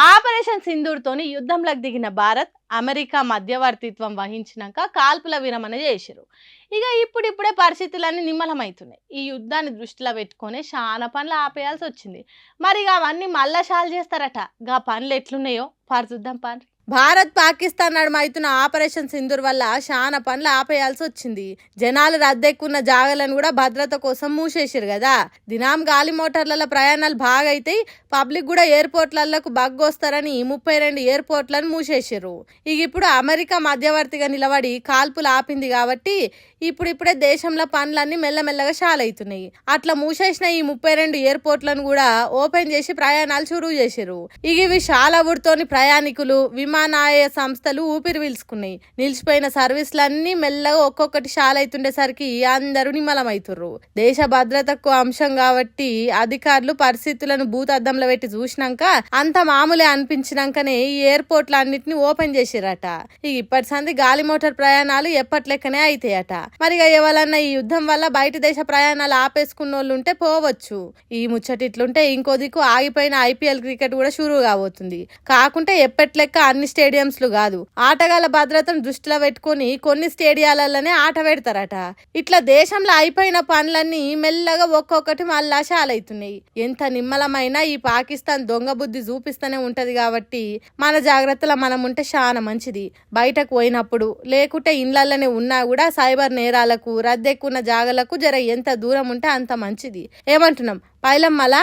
Operation సింధూర్తోని యుద్ధంలోకి దిగిన Bharat America మధ్యవర్తిత్వం వహించినాక కాల్పుల విరమణ చేసిరు. ఇప్పుడిప్పుడే పరిస్థితులన్నీ నిమ్మలమవుతున్నాయి. ఈ యుద్ధాన్ని దృష్టిలో పెట్టుకొని చాలా పనులు ఆపేయాల్సి వచ్చింది. మరి అవన్నీ మళ్ళా షాల్ చేస్తారట. గా పనులు ఎట్లున్నాయో చూద్దాం పారి. భారత్ పాకిస్తాన్ నడుమ అవుతున్న ఆపరేషన్ సింధూర్ వల్ల చాలా పనులు ఆపేయాల్సి వచ్చింది. జనాలు రద్దెక్కున్న జాగాలను కూడా భద్రత కోసం మూసేసారు కదా. దినాం గాలి మోటార్ల ప్రయాణాలు బాగా అయితే పబ్లిక్ కూడా ఎయిర్పోర్ట్లకు వస్తారని 32 ఎయిర్పోర్ట్లను మూసేసారు. ఇప్పుడు అమెరికా మధ్యవర్తిగా నిలబడి కాల్పులు ఆపింది కాబట్టి ఇప్పుడిప్పుడే దేశంలో పనులన్నీ మెల్లమెల్లగా షాలవుతున్నాయి. అట్లా మూసేసిన ఈ 32 ఎయిర్పోర్ట్లను కూడా ఓపెన్ చేసి ప్రయాణాలు చురువు చేసారు. ఇవి షాలవుడుతోని ప్రయాణికులు విమానాయ సంస్థలు ఊపిరి పీల్చుకున్నాయి. నిలిచిపోయిన సర్వీసులన్నీ మెల్లగా ఒక్కొక్కటి షాలవుతుండేసరికి అందరూ నిమ్మలమవుతుర్రు. దేశ భద్రతకు అంశం కాబట్టి అధికారులు పరిస్థితులను భూతద్దంలో పెట్టి చూసినాక అంత మామూలే అనిపించినాకనే ఈ ఎయిర్పోర్ట్లు అన్నిటిని ఓపెన్ చేసిరట. ఇప్పటి సంది గాలి మోటార్ ప్రయాణాలు ఎప్పట్లెక్కనే అవుతాయట. మరి ఎవరన్నా ఈ యుద్ధం వల్ల బయట దేశ ప్రయాణాలు ఆపేసుకున్న వాళ్ళు ఉంటే పోవచ్చు. ఈ ముచ్చటిట్లుంటే ఇంకో దిక్కు ఆగిపోయిన IPL క్రికెట్ కూడా షురూ కాబోతుంది. కాకుంటే ఎప్పట్లెక్క అన్ని స్టేడియంస్లు కాదు, ఆటగాళ్ల భద్రతను దృష్టిలో పెట్టుకుని కొన్ని స్టేడియాలలోనే ఆట పెడతారట. ఇట్లా దేశంలో అయిపోయిన పనులన్నీ మెల్లగా ఒక్కొక్కటి మళ్ళా షాలవుతున్నాయి. ఎంత నిమ్మలమైనా ఈ పాకిస్తాన్ దొంగ బుద్ధి చూపిస్తూనే ఉంటది కాబట్టి మన జాగ్రత్తలో మనం ఉంటే చాలా మంచిది. బయటకు పోయినప్పుడు లేకుంటే ఇండ్లలోనే ఉన్నా కూడా సైబర్ నేరాలకు రద్దెక్కున్న జాగలకు జర ఎంత దూరం ఉంటే అంత మంచిది. ఏమంటున్నాం పైలమ్మలా?